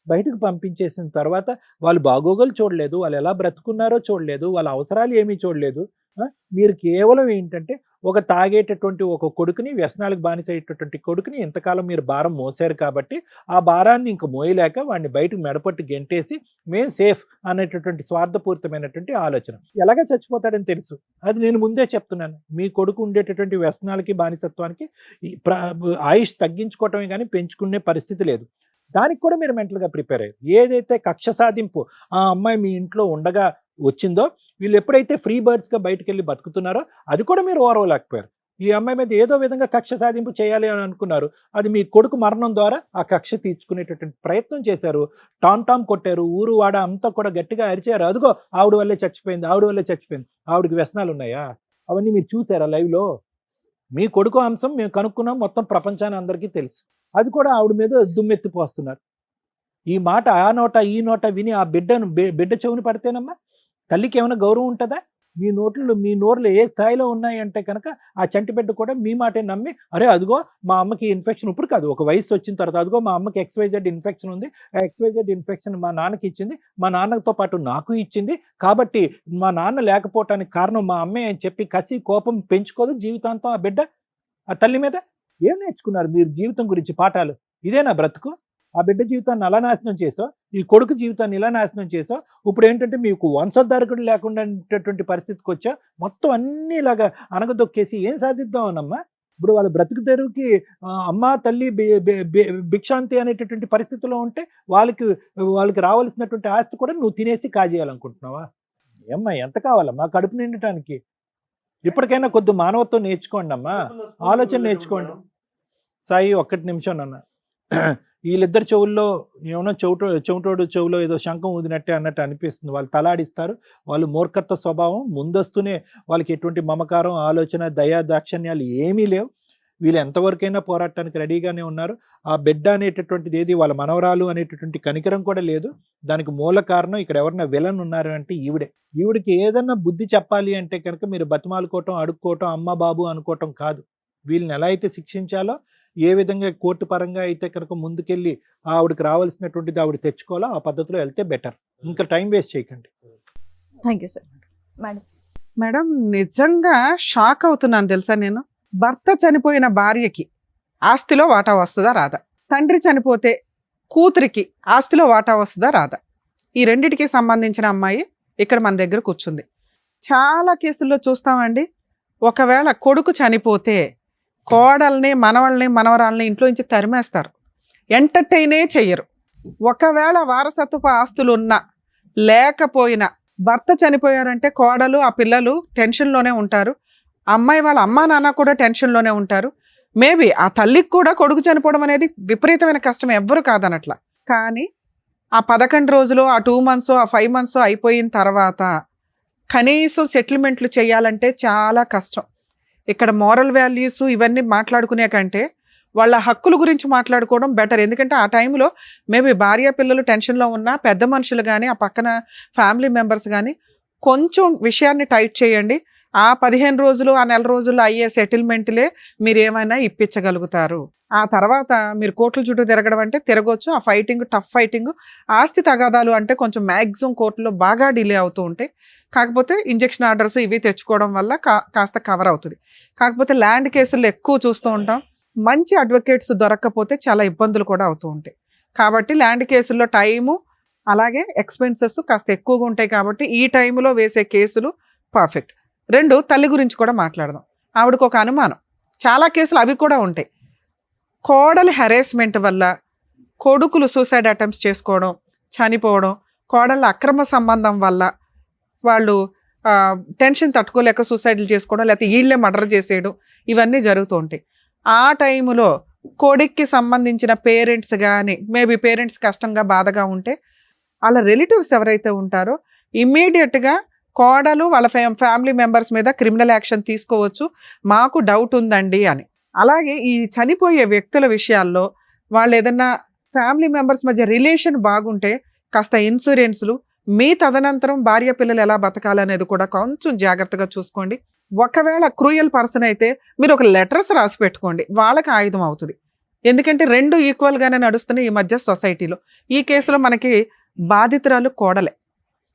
బయటకు పంపించేసిన తర్వాత వాళ్ళు బాగోగులు చూడలేదు, వాళ్ళు ఎలా బ్రతుకున్నారో చూడలేదు, వాళ్ళ అవసరాలు ఏమీ చూడలేదు. మీరు కేవలం ఏంటంటే ఒక తాగేటటువంటి ఒక కొడుకుని, వ్యసనాలకు బానిసయ్యేటటువంటి కొడుకుని ఇంతకాలం మీరు భారం మోసారు కాబట్టి ఆ భారాన్ని ఇంక మోయలేక వాడిని బయటకు మెడపట్టి గెంటేసి మేము సేఫ్ అనేటటువంటి స్వార్థపూరితమైనటువంటి ఆలోచన. ఎలాగ చచ్చిపోతాడని తెలుసు, అది నేను ముందే చెప్తున్నాను. మీ కొడుకు ఉండేటటువంటి వ్యసనాలకి బానిసత్వానికి ఆయుష్ తగ్గించుకోవటమే కానీ పెంచుకునే పరిస్థితి లేదు. దానికి కూడా మీరు మెంటల్గా ప్రిపేర్ అయ్యారు. ఏదైతే కక్ష సాధింపు ఆ అమ్మాయి మీ ఇంట్లో ఉండగా వచ్చిందో, వీళ్ళు ఎప్పుడైతే ఫ్రీ బర్డ్స్గా బయటకు వెళ్ళి బతుకుతున్నారో అది కూడా మీరు ఓర్వలేకపోయారు. ఈ అమ్మాయి మీద ఏదో విధంగా కక్ష సాధింపు చేయాలి అని అనుకున్నారు. అది మీ కొడుకు మరణం ద్వారా ఆ కక్ష తీర్చుకునేటటువంటి ప్రయత్నం చేశారు. టామ్ కొట్టారు, ఊరు వాడ అంతా కూడా గట్టిగా అరిచారు. అదిగో ఆవిడ వల్లే చచ్చిపోయింది, ఆవిడ వల్లే చచ్చిపోయింది. ఆవిడకి వ్యసనాలు ఉన్నాయా? అవన్నీ మీరు చూసారా లైవ్లో? మీ కొడుకు అంశం మేము కనుక్కున్నాం, మొత్తం ప్రపంచాన్ని అందరికీ తెలుసు. అది కూడా ఆవిడ మీద దుమ్మెత్తిపోస్తున్నారు. ఈ మాట ఆ నోట ఈ నోట విని ఆ బిడ్డ చెవుని పడితేనమ్మా తల్లికి ఏమైనా గౌరవం ఉంటుందా? మీ నోర్లు ఏ స్థాయిలో ఉన్నాయంటే కనుక ఆ చంటి బిడ్డ కూడా మీ మాటే నమ్మి, అరే అదిగో మా అమ్మకి ఇన్ఫెక్షన్, ఇప్పుడు కాదు ఒక వయసు వచ్చిన తర్వాత, అదిగో మా అమ్మకి XYZ ఇన్ఫెక్షన్ ఉంది, ఆ XYZ ఇన్ఫెక్షన్ మా నాన్నకి ఇచ్చింది, మా నాన్నతో పాటు నాకు ఇచ్చింది, కాబట్టి మా నాన్న లేకపోవటానికి కారణం మా అమ్మే అని చెప్పి కసి కోపం పెంచుకోదు జీవితాంతం ఆ బిడ్డ ఆ తల్లి మీద. ఏం నేర్చుకున్నారు మీరు జీవితం గురించి పాఠాలు? ఇదేనా బ్రతుకు? ఆ బిడ్డ జీవితాన్ని అలా నాశనం చేసావు, ఈ కొడుకు జీవితాన్ని ఇలా నాశనం చేసావు. ఇప్పుడు ఏంటంటే మీకు వంశోద్ధారకుడు లేకుండా పరిస్థితికి వచ్చా, మొత్తం అన్ని ఇలాగా అనగదొక్కేసి ఏం సాధిద్దాం అనమ్మా? ఇప్పుడు వాళ్ళ బ్రతుకు తెరువుకి అమ్మ తల్లి భిక్షాంతి అనేటటువంటి పరిస్థితిలో ఉంటే వాళ్ళకి రావాల్సినటువంటి ఆస్తి కూడా నువ్వు తినేసి కాజేయాలనుకుంటున్నావా? ఏమ్మా ఎంత కావాలమ్మా కడుపు నిండటానికి? ఇప్పటికైనా కొద్ది మానవత్వం నేర్చుకోండి అమ్మా, ఆలోచన నేర్చుకోండి. సాయి ఒక్కటి నిమిషం అన్న, వీళ్ళిద్దరు చెవుల్లో ఏమన్నా చెవిటోడు చెవులో ఏదో శంఖం ఊదినట్టే అన్నట్టు అనిపిస్తుంది. వాళ్ళు తలాడిస్తారు, వాళ్ళు మూర్ఖత్వ స్వభావం, ముందస్తునే వాళ్ళకి ఎటువంటి మమకారం, ఆలోచన, దయా దాక్షణ్యాలు ఏమీ లేవు. వీళ్ళు ఎంతవరకైనా పోరాటానికి రెడీగానే ఉన్నారు. ఆ బిడ్డ అనేటటువంటిది ఏది, వాళ్ళ మనవరాలు అనేటటువంటి కనికరం కూడా లేదు. దానికి మూల కారణం ఇక్కడ ఎవరైనా విలన్ ఉన్నారు అంటే ఈవిడికి ఏదన్నా బుద్ధి చెప్పాలి అంటే కనుక మీరు బతిమాలుకోవటం, అడుక్కోవటం, అమ్మ బాబు అనుకోవటం కాదు. వీళ్ళని ఎలా అయితే శిక్షించాలో ఏ విధంగా కోర్టు పరంగా అయితే కనుక ముందుకెళ్ళి ఆవిడకి రావాల్సినటువంటిది ఆవిడ తెచ్చుకోవాలో ఆ పద్ధతిలో వెళ్తే బెటర్. ఇంకా టైం వేస్ట్ చేయకండి. Thank you sir. Madam. Madam నిజంగా షాక్ అవుతున్నాను తెలుసా నేను. భర్త చనిపోయిన భార్యకి ఆస్తిలో వాటా వస్తుందా రాదా, తండ్రి చనిపోతే కూతురికి ఆస్తిలో వాటా వస్తుందా రాదా, ఈ రెండిటికి సంబంధించిన అమ్మాయి ఇక్కడ మన దగ్గర కూర్చుంది. చాలా కేసుల్లో చూస్తామండి, ఒకవేళ కొడుకు చనిపోతే కోడల్ని మనవల్ని మనవరాల్ని ఇంట్లో నుంచి తరిమేస్తారు, ఎంటర్టైనే చెయ్యరు. ఒకవేళ వారసత్వపు ఆస్తులు ఉన్నా లేకపోయినా భర్త చనిపోయారంటే కోడలు ఆ పిల్లలు టెన్షన్లోనే ఉంటారు, అమ్మాయి వాళ్ళ అమ్మా నాన్న కూడా టెన్షన్లోనే ఉంటారు. మేబీ ఆ తల్లికి కూడా కొడుకు చనిపోవడం అనేది విపరీతమైన కష్టం, ఎవ్వరు కాదనట్లా. కానీ ఆ 11 రోజులు, ఆ 2 months, ఆ 5 months అయిపోయిన తర్వాత కనీసం సెటిల్మెంట్లు చేయాలంటే చాలా కష్టం. ఇక్కడ మోరల్ వాల్యూస్ ఇవన్నీ మాట్లాడుకునే కంటే వాళ్ళ హక్కుల గురించి మాట్లాడుకోవడం బెటర్. ఎందుకంటే ఆ టైంలో మేబీ భార్య పిల్లలు టెన్షన్లో ఉన్నా పెద్ద మనుషులు కానీ ఆ పక్కన ఫ్యామిలీ మెంబర్స్ కానీ కొంచెం విషయాన్ని టైట్ చేయండి. ఆ 15 రోజులు, ఆ నెల రోజుల్లో అయ్యే సెటిల్మెంట్లే మీరు ఏమైనా ఇప్పించగలుగుతారు. ఆ తర్వాత మీరు కోర్టుల చుట్టూ తిరగడం అంటే తిరగొచ్చు. ఆ ఫైటింగ్, టఫ్ ఫైటింగ్, ఆస్తి తగాదాలు అంటే కొంచెం మ్యాక్సిమం కోర్టులో బాగా డిలే అవుతూ ఉంటాయి. కాకపోతే ఇంజెక్షన్ ఆర్డర్స్ ఇవి తెచ్చుకోవడం వల్ల కాస్త కవర్ అవుతుంది. కాకపోతే ల్యాండ్ కేసుల్లో ఎక్కువ చూస్తూ ఉంటాం, మంచి అడ్వకేట్స్ దొరక్కపోతే చాలా ఇబ్బందులు కూడా అవుతూ ఉంటాయి. కాబట్టి ల్యాండ్ కేసుల్లో టైము అలాగే ఎక్స్పెన్సెస్ కాస్త ఎక్కువగా ఉంటాయి. కాబట్టి ఈ టైంలో వేసే కేసులు పర్ఫెక్ట్. 2, తల్లి గురించి కూడా మాట్లాడదాం. ఆవిడకు ఒక అనుమానం, చాలా కేసులు అవి కూడా ఉంటాయి. కోడలి హెరాస్మెంట్ వల్ల కొడుకులు సూసైడ్ అటెంప్ట్స్ చేసుకోవడం, చనిపోవడం, కోడళ్ళ అక్రమ సంబంధం వల్ల వాళ్ళు టెన్షన్ తట్టుకోలేక సూసైడ్లు చేసుకోవడం, లేకపోతే వీళ్ళే మర్డర్ చేసేయడం, ఇవన్నీ జరుగుతూ ఉంటాయి. ఆ టైంలో కొడుక్కి సంబంధించిన పేరెంట్స్ కానీ మేబీ పేరెంట్స్ కష్టంగా బాధగా ఉంటే వాళ్ళ రిలేటివ్స్ ఎవరైతే ఉంటారో ఇమ్మీడియట్గా కోడలు వాళ్ళ ఫ్యామిలీ మెంబర్స్ మీద క్రిమినల్ యాక్షన్ తీసుకోవచ్చు, మాకు డౌట్ ఉందండి అని. అలాగే ఈ చనిపోయే వ్యక్తుల విషయాల్లో వాళ్ళు ఏదన్నా ఫ్యామిలీ మెంబర్స్ మధ్య రిలేషన్ బాగుంటే కాస్త ఇన్సూరెన్స్లు, మీ తదనంతరం భార్య పిల్లలు ఎలా బతకాలనేది కూడా కొంచెం జాగ్రత్తగా చూసుకోండి. ఒకవేళ క్రూయల్ పర్సన్ అయితే మీరు ఒక లెటర్స్ రాసి పెట్టుకోండి, వాళ్ళకి ఆయుధం అవుతుంది. ఎందుకంటే 2 ఈక్వల్గానే నడుస్తున్నాయి ఈ మధ్య సొసైటీలో. ఈ కేసులో మనకి బాధితురాలు కోడలే,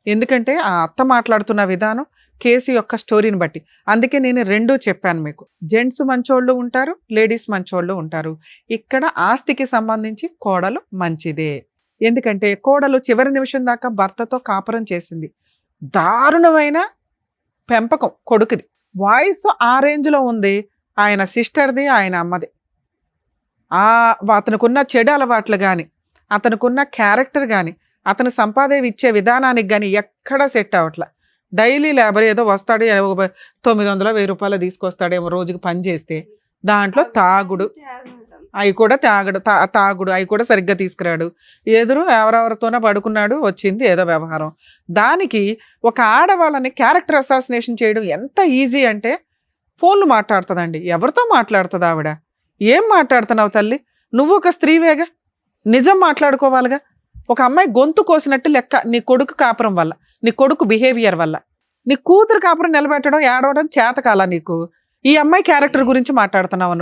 ఎందుకంటే ఆ అత్త మాట్లాడుతున్న విధానం కేసు యొక్క స్టోరీని బట్టి. అందుకే నేను 2 చెప్పాను మీకు. జెంట్స్ మంచోళ్ళు ఉంటారు, లేడీస్ మంచోళ్ళు ఉంటారు. ఇక్కడ ఆస్తికి సంబంధించి కోడలు మంచిదే. ఎందుకంటే కోడలు చివరి నిమిషం దాకా భర్తతో కాపురం చేసింది. దారుణమైన పెంపకం కొడుకుది. వాయిస్ ఆ రేంజ్లో ఉంది, ఆయన సిస్టర్ది, ఆయన అమ్మది. అతనుకున్న చెడు అలవాట్లు కానీ, అతనుకున్న క్యారెక్టర్ కానీ, అతను సంపాదన ఇచ్చే విధానానికి కానీ ఎక్కడా సెట్ అవ్వట్లా. డైలీ లేబర్ ఏదో వస్తాడు, 900-1000 రూపాయలు తీసుకొస్తాడేమో రోజుకి పని చేస్తే, దాంట్లో తాగుడు అవి కూడా తాగుడు అవి కూడా సరిగ్గా తీసుకురాడు. ఎదురు ఎవరెవరితోనో పడుకున్నాడు, వచ్చింది ఏదో వ్యవహారం. దానికి ఒక ఆడవాళ్ళని క్యారెక్టర్ అసాసినేషన్ చేయడం ఎంత ఈజీ అంటే ఫోన్లు మాట్లాడుతుందండి. ఎవరితో మాట్లాడుతుంది ఆవిడ? ఏం మాట్లాడుతున్నావు తల్లి? నువ్వు ఒక స్త్రీవేగా, నిజం మాట్లాడుకోవాలిగా. ఒక అమ్మాయి గొంతు కోసినట్టు లెక్క నీ కొడుకు కాపురం వల్ల, నీ కొడుకు బిహేవియర్ వల్ల. నీ కూతురు కాపురం నిలబెట్టడం, ఏడవడం చేతకాల నీకు. ఈ అమ్మాయి క్యారెక్టర్ గురించి మాట్లాడుతున్నావు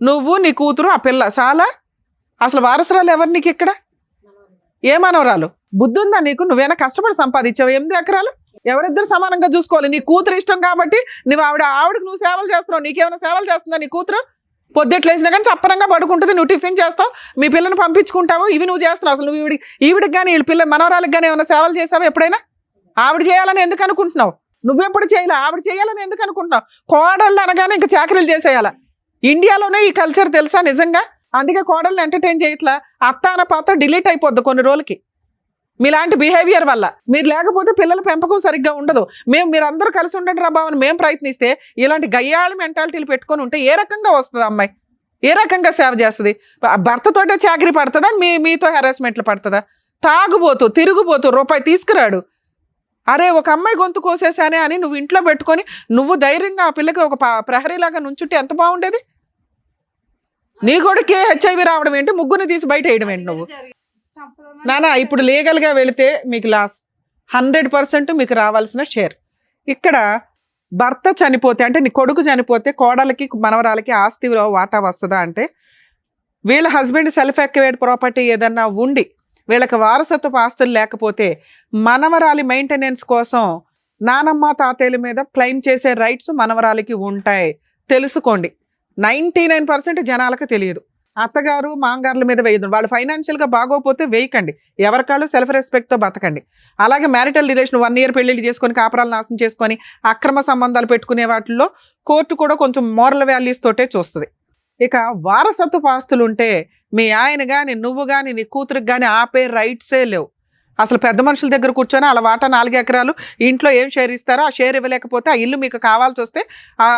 నువ్వు నీ కూతురు, ఆ పిల్ల చాలా. అసలు వారసురాలు ఎవరు నీకు ఇక్కడ? ఏ మనవరాలు? బుద్ధి ఉందా నీకు? నువ్వేనా కష్టపడి సంపాదించావు 8 ఎకరాలు? ఎవరిద్దరు సమానంగా చూసుకోవాలి. నీ కూతురు ఇష్టం కాబట్టి నువ్వు ఆవిడకి నువ్వు సేవలు చేస్తున్నావు. నీకేమైనా సేవలు చేస్తుందా నీ కూతురు? పొద్దుట్లేసినా కానీ చప్పరంగా పడుకుంటుంది, నువ్వు టిఫిన్ చేస్తావు, మీ పిల్లని పంపించుకుంటావు, ఇవి నువ్వు చేస్తున్నావు. అసలు నువ్వు ఈవిడికి కానీ వీళ్ళ పిల్ల మనవరాలకు కానీ ఏమైనా సేవలు చేసావు ఎప్పుడైనా? ఆవిడ చేయాలని ఎందుకు అనుకుంటున్నావు? నువ్వెప్పుడు చేయాలి, ఆవిడ చేయాలని ఎందుకు అనుకుంటున్నావు? కోడళ్ళు అనగానే ఇంకా చాకరీలు చేసేయాల. ఇండియాలోనే ఈ కల్చర్ తెలుసా నిజంగా? అందుకే కోడళ్ళని ఎంటర్టైన్ చేయట్లా. అత్త అన్న పాత్ర డిలీట్ అయిపోద్ది కొన్ని రోజులకి మీలాంటి బిహేవియర్ వల్ల. మీరు లేకపోతే పిల్లల పెంపకం సరిగ్గా ఉండదు. మీరందరూ కలిసి ఉండండి రా బావని మేము ప్రయత్నిస్తే ఇలాంటి గయ్యాళి మెంటాలిటీలు పెట్టుకొని ఉంటే ఏ రకంగా వస్తుంది అమ్మాయి? ఏ రకంగా సేవ చేస్తుంది? భర్తతోటే చాకరీ పడుతుందా? మీతో హెరాస్మెంట్లు పడుతుందా? తాగుబోతూ తిరుగుబోతూ రూపాయి తీసుకురాడు. అరే ఒక అమ్మాయి గొంతు కోసేసానే అని నువ్వు ఇంట్లో పెట్టుకొని నువ్వు ధైర్యంగా ఆ పిల్లకి ఒక ప్రహరీలాగా నుంచుంటే ఎంత బాగుండేది? నీ కొడుకే హెచ్ఐవి రావడం ఏంటి? ముగ్గురిని తీసి బయట వేయడం ఏంటి నువ్వు? నానా ఇప్పుడు లీగల్గా వెళితే మీకు లాస్ 100% మీకు రావాల్సిన షేర్. ఇక్కడ భర్త చనిపోతే అంటే నీ కొడుకు చనిపోతే కోడలకి మనవరాలకి ఆస్తి వాటా వస్తుందా అంటే వీళ్ళ హస్బెండ్ సెల్ఫ్ ఎక్వేర్డ్ ప్రాపర్టీ ఏదన్నా ఉండి వీళ్ళకి వారసత్వపు ఆస్తులు లేకపోతే మనవరాలి మెయింటెనెన్స్ కోసం నానమ్మ తాతయ్యల మీద క్లెయిమ్ చేసే రైట్స్ మనవరాలికి ఉంటాయి. తెలుసుకోండి. 99% జనాలకు తెలియదు. అత్తగారు మాంగారుల మీద వేయదు. వాళ్ళు ఫైనాన్షియల్గా బాగోపోతే వేయకండి. ఎవరికాళ్ళు సెల్ఫ్ రెస్పెక్ట్తో బతకండి. అలాగే మ్యారిటల్ రిలేషన్ 1 year పెళ్లిళ్ళు చేసుకొని కాపురాలు నాశనం చేసుకొని అక్రమ సంబంధాలు పెట్టుకునే వాటిల్లో కోర్టు కూడా కొంచెం మోరల్ వాల్యూస్ తోటే చూస్తుంది. ఇక వారసత్వపు ఆస్తులు ఉంటే మీ ఆయన కానీ నువ్వు కానీ నీ కూతురికి కానీ ఆపే రైట్సే లేవు. అసలు పెద్ద మనుషుల దగ్గర కూర్చొని అలా వాటా 4 ఎకరాలు ఇంట్లో ఏం షేర్ ఇస్తారో ఆ షేర్ ఇవ్వలేకపోతే ఆ ఇల్లు మీకు కావాల్సి వస్తే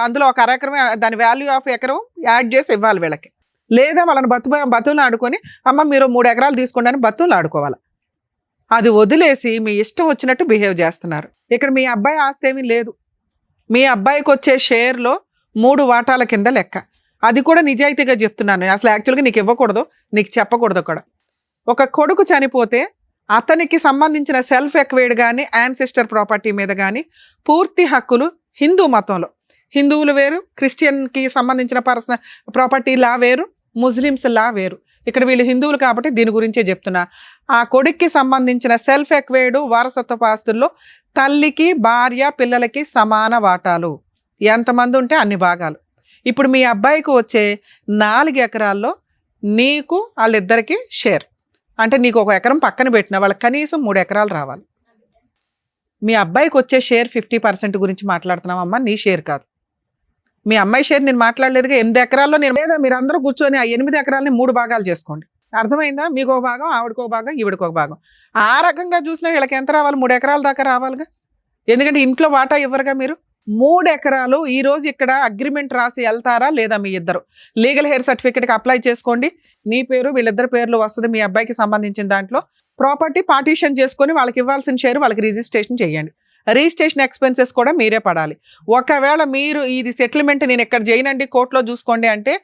అందులో ఒక అరెకరమే దాని వాల్యూ ఆఫ్ ఎకరం యాడ్ చేసి ఇవ్వాలి వీళ్ళకి. లేదా వాళ్ళని బతులు ఆడుకొని అమ్మ మీరు 3 ఎకరాలు తీసుకోండి అని బతులు ఆడుకోవాలి. అది వదిలేసి మీ ఇష్టం వచ్చినట్టు బిహేవ్ చేస్తున్నారు. ఇక్కడ మీ అబ్బాయి ఆస్తి ఏమీ లేదు. మీ అబ్బాయికి వచ్చే షేర్లో 3 వాటాల కింద లెక్క. అది కూడా నిజాయితీగా చెప్తున్నాను. అసలు యాక్చువల్గా నీకు ఇవ్వకూడదు, నీకు చెప్పకూడదు కూడా. ఒక కొడుకు చనిపోతే అతనికి సంబంధించిన సెల్ఫ్ ఎక్వైర్డ్ కానీ యాన్సిస్టర్ ప్రాపర్టీ మీద కానీ పూర్తి హక్కులు హిందూ మతంలో, హిందువులు వేరు, క్రిస్టియన్కి సంబంధించిన పర్సనల్ ప్రాపర్టీ లా వేరు, ముస్లిమ్స్ లా వేరు. ఇక్కడ వీళ్ళు హిందువులు కాబట్టి దీని గురించే చెప్తున్నా. ఆ కొడుక్కి సంబంధించిన సెల్ఫ్ ఎక్వైర్డ్ వారసత్వ ఆస్తుల్లో తల్లికి భార్య పిల్లలకి సమాన వాటాలు. ఎంతమంది ఉంటే అన్ని భాగాలు. ఇప్పుడు మీ అబ్బాయికి వచ్చే 4 ఎకరాల్లో నీకు వాళ్ళిద్దరికి షేర్. అంటే నీకు 1 ఎకరం పక్కన పెట్టిన వాళ్ళకి కనీసం 3 ఎకరాలు రావాలి. మీ అబ్బాయికి వచ్చే షేర్ 50% గురించి మాట్లాడుతున్నావమ్మా, నీ షేర్ కాదు. మీ అమ్మాయి షేర్ నేను మాట్లాడలేదుగా. 8 ఎకరాల్లో నేను లేదా మీరు అందరూ కూర్చొని ఆ 8 ఎకరాలని 3 భాగాలు చేసుకోండి. అర్థమైందా? మీకు ఒక భాగం, ఆవిడకు ఒక భాగం, ఈవిడకు ఒక భాగం. ఆ రకంగా చూసినా వీళ్ళకి ఎంత రావాలి? 3 ఎకరాల దాకా రావాలిగా. ఎందుకంటే ఇంట్లో వాటా ఇవ్వరుగా మీరు. 3 ఎకరాలు ఈ రోజు ఇక్కడ అగ్రిమెంట్ రాసి వెళ్తారా లేదా? మీ ఇద్దరు లీగల్ హెయిర్ సర్టిఫికేట్కి అప్లై చేసుకోండి. నీ పేరు వీళ్ళిద్దరు పేర్లు వస్తుంది. మీ అబ్బాయికి సంబంధించిన దాంట్లో ప్రాపర్టీ పార్టీషన్ చేసుకొని వాళ్ళకి ఇవ్వాల్సిన షేర్ వాళ్ళకి రిజిస్ట్రేషన్ చేయండి. రిజిస్ట్రేషన్ ఎక్స్పెన్సెస్ కూడా మీరే పడాలి. ఒకవేళ మీరు ఇది సెటిల్మెంట్ నేను ఇక్కడ చేయనండి కోర్టులో చూసుకోండి అంటే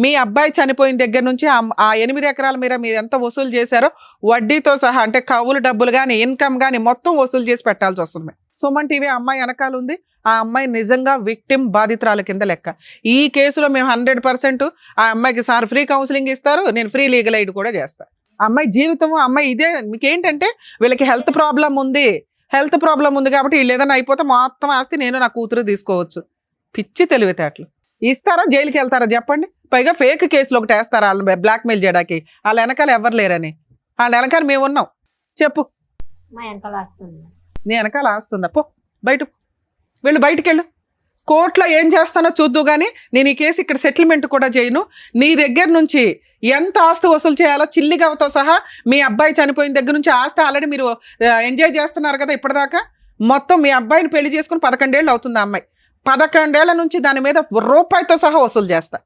మీ అబ్బాయి చనిపోయిన దగ్గర నుంచి ఆ 8 ఎకరాల మీద మీరు ఎంత వసూలు చేశారో వడ్డీతో సహా, అంటే కవులు డబ్బులు కానీ ఇన్కమ్ కానీ మొత్తం వసూలు చేసి పెట్టాల్సి వస్తుంది. సుమన్ టీవీ అమ్మాయి వెనకాల ఉంది. ఆ అమ్మాయి నిజంగా విక్టిమ్, బాధితురాల కింద లెక్క. ఈ కేసులో మేము 100% ఆ అమ్మాయికి సార్ ఫ్రీ కౌన్సిలింగ్ ఇస్తారు, నేను ఫ్రీ లీగల్ ఎయిడ్ కూడా చేస్తాను. అమ్మాయి జీవితము అమ్మాయి ఇదే. మీకు ఏంటంటే వీళ్ళకి హెల్త్ ప్రాబ్లం ఉంది కాబట్టి వీళ్ళు ఏదైనా అయిపోతే మొత్తం ఆస్తి నేను నా కూతురు తీసుకోవచ్చు. పిచ్చి తెలివితేటలు. ఇస్తారా జైలుకి వెళ్తారా చెప్పండి? పైగా ఫేక్ కేసులు ఒకటి వేస్తారా వాళ్ళని బ్లాక్మెయిల్ చేయడానికి? వాళ్ళ వెనకాల ఎవరు లేరని. వాళ్ళ వెనకాల మేము ఉన్నాం. చెప్పు. మా వెనకాల వస్తుంది. నీ వెనకాల ఆస్తుందా? పో బయట, వీళ్ళు బయటికి వెళ్ళు. కోర్టులో ఏం చేస్తానో చూద్దు కానీ నేను ఈ కేసు ఇక్కడ సెటిల్మెంట్ కూడా చేయను. నీ దగ్గర నుంచి ఎంత ఆస్తి వసూలు చేయాలో చిల్లిగవతో సహా మీ అబ్బాయి చనిపోయిన దగ్గర నుంచి ఆస్తి ఆల్రెడీ మీరు ఎంజాయ్ చేస్తున్నారు కదా ఇప్పటిదాకా. మొత్తం మీ అబ్బాయిని పెళ్లి చేసుకుని 11 ఏళ్ళు అవుతుంది. ఆ అమ్మాయి 11 ఏళ్ల నుంచి దాని మీద రూపాయితో సహా వసూలు చేస్తా.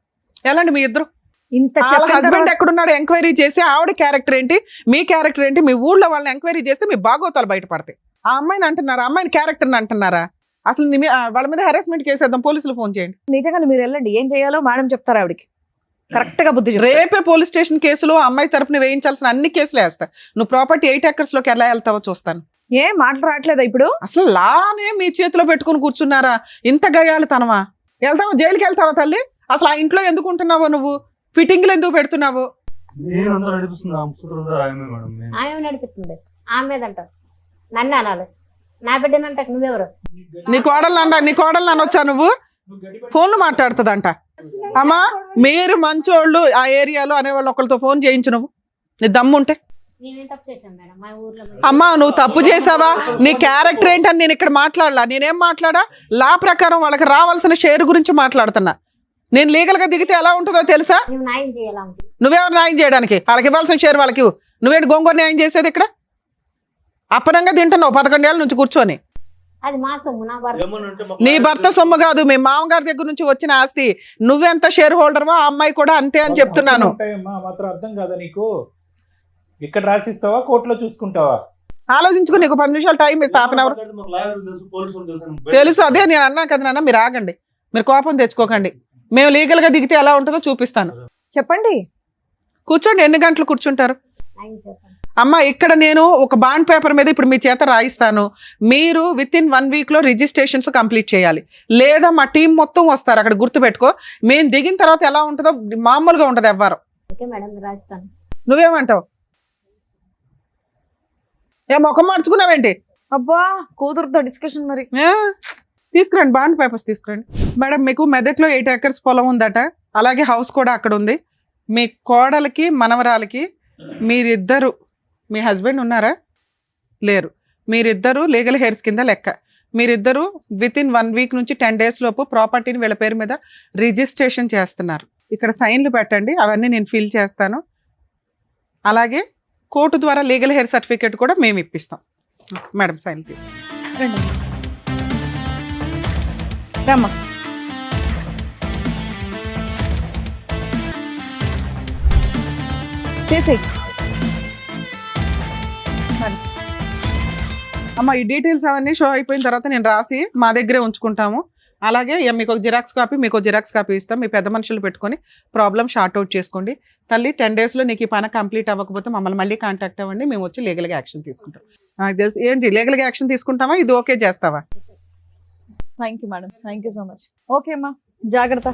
ఎలాంటి మీ ఇద్దరు? ఇంత హస్బెండ్ ఎక్కడున్నాడు ఎంక్వైరీ చేసి ఆవిడ క్యారెక్టర్ ఏంటి, మీ క్యారెక్టర్ ఏంటి, మీ ఊళ్ళో వాళ్ళని ఎంక్వైరీ చేస్తే మీ బాగోతాలు బయటపడతాయి. ఆ అమ్మాయిని అంటున్నారా? అమ్మాయిని క్యారెక్టర్ని అంటున్నారా? అసలు వాళ్ళ మీద హెరాస్మెంట్ కేసు వేద్దాం, పోలీసులు ఫోన్ చేయండి. నిజంగా మీరు వెళ్ళండి, ఏం చేయాలో మేడం చెప్తారు ఆవిడకి. కరెక్ట్ గా బుద్ధి చెప్తారు. రేపే పోలీస్ స్టేషన్ కేసులో అమ్మాయి తరపున వేయించాల్సిన అన్ని కేసులు వేస్తా. నువ్వు ప్రాపర్టీ 8 acres లోకి ఎలా వెళ్తావో చూస్తాను. ఏం మాటలు రావట్లేదా ఇప్పుడు? అసలు లానే మీ చేతిలో పెట్టుకుని కూర్చున్నారా? ఇంత గయాళితనమా? వెళ్తావా జైలుకి వెళ్తావా తల్లి? అసలు ఆ ఇంట్లో ఎందుకు ఉంటున్నావో నువ్వు? ఫిట్టింగ్లు ఎందుకు పెడుతున్నావు? ఆమె నడిపిస్తుంది. ఆమె మీద అంటారు నన్ను అనాలి. నా బిడ్డనంట నువ్వెవరు? నీ కోడలు అనొచ్చా నువ్వు? ఫోన్లు మాట్లాడుతుందంట. అమ్మా మీరు మంచోళ్ళు ఆ ఏరియాలో అనేవాళ్ళు ఒకరితో ఫోన్ చేయించు. నువ్వు నీ దమ్ముంటే. మేమేం తప్పు చేసాం మేడం? మా ఊర్లో అమ్మా నువ్వు తప్పు చేసావా? నీ క్యారెక్టర్ ఏంటని నేను ఇక్కడ మాట్లాడలా. నేనేం మాట్లాడా? లా ప్రకారం వాళ్ళకి రావాల్సిన షేర్ గురించి మాట్లాడుతున్నా. నేను లీగల్ గా దిగితే ఎలా ఉంటుందో తెలుసా? మేము న్యాయం చేయాలా? నువ్వెవరు న్యాయం చేయడానికి? వాళ్ళకి ఇవ్వాల్సిన షేర్ వాళ్ళకి ఇవ్వు. నువ్వేంటి గొంగూరు న్యాయం చేసేది ఇక్కడ? అప్పనంగా తింటున్నావు 11 ఏళ్ళ నుంచి కూర్చొని. అది మా సొమ్ము. నా భర్త నీ భర్త సొమ్ము కాదు, మీ మామగారి దగ్గర నుంచి వచ్చిన ఆస్తి. నువ్వెంత షేర్ హోల్డర్వో ఆ అమ్మాయి కూడా అంతే అని చెప్తున్నాను. మాత్రం అర్థం కాదా నీకు? ఇక్కడ రాసిస్తావా కోర్టులో చూసుకుంటావా? ఆలోచించుకుని నీకు 10 నిమిషాలు టైం ఇస్తా. హాఫ్ అన్ అవర్ తెలుసు. అదే నేను అన్నా కదా నాన్న, మీరు ఆగండి, మీరు కోపం తెచ్చుకోకండి. మేము లీగల్ గా దిగితే ఎలా ఉంటుందో చూపిస్తాను. చెప్పండి. కూర్చోండి. ఎన్ని గంటలు కూర్చుంటారు? న్యాయం చేస్తాను. అమ్మ ఇక్కడ నేను ఒక బాండ్ పేపర్ మీద ఇప్పుడు మీ చేత రాయిస్తాను. మీరు వితిన్ 1 week లో రిజిస్ట్రేషన్స్ కంప్లీట్ చేయాలి. లేదా మా టీం మొత్తం వస్తారు అక్కడ. గుర్తుపెట్టుకో, మేము దిగిన తర్వాత ఎలా ఉంటుందో మామూలుగా ఉండదు ఎవ్వరు. ఓకే మేడం రాస్తాను. నువ్వేమంటావు? ఏ ముఖం మార్చుకున్నావేంటి? అబ్బా కూతురుతో డిస్కషన్ మరి. ఆ, తీసుకురండి బాండ్ పేపర్స్ తీసుకురండి. మేడం మీకు మెదక్లో 8 acres పొలం ఉందట, అలాగే హౌస్ కూడా అక్కడ ఉంది. మీ కోడలికి మనవరాలకి మీరిద్దరు, మీ హస్బెండ్ ఉన్నారా? లేరు. మీరిద్దరు లీగల్ హెయిర్స్ కింద లెక్క. మీరిద్దరు వితిన్ 1 week నుంచి 10 days లోపు ప్రాపర్టీని వీళ్ళ పేరు మీద రిజిస్ట్రేషన్ చేస్తున్నారు. ఇక్కడ సైన్లు పెట్టండి, అవన్నీ నేను ఫిల్ చేస్తాను. అలాగే కోర్టు ద్వారా లీగల్ హెయిర్ సర్టిఫికేట్ కూడా మేము ఇప్పిస్తాం. మేడం సైన్ తీసి రండి రమ్మా. చేసేయ్. అమ్మ ఈ డీటెయిల్స్ అవన్నీ షో అయిపోయిన తర్వాత నేను రాసి మా దగ్గరే ఉంచుకుంటాము. అలాగే మీకు ఒక జిరాక్స్ కాపీ, మీకు జిరాక్స్ కాపీ ఇస్తాం. మీ పెద్ద మనుషులు పెట్టుకొని ప్రాబ్లం షార్ట్ అవుట్ చేసుకోండి. తల్లి 10 days లో నీకు ఈ పని కంప్లీట్ అవ్వకపోతే మమ్మల్ని మళ్ళీ కాంటాక్ట్ అవ్వండి, మేము వచ్చి లీగల్గా యాక్షన్ తీసుకుంటాం. నాకు తెలుసు ఏంటి లీగల్గా యాక్షన్ తీసుకుంటావా, ఇది ఓకే చేస్తావా? Thank you madam, thank you so much. Okay అమ్మా, జాగ్రత్త.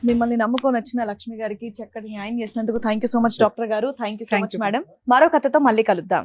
మిమ్మల్ని నమ్ముకొని వచ్చిన లక్ష్మి గారికి చక్కటి న్యాయం చేసినందుకు thank you so much doctor garu. Thank you so Thank much you. Madam. మరో కథతో మళ్ళీ కలుద్దాం.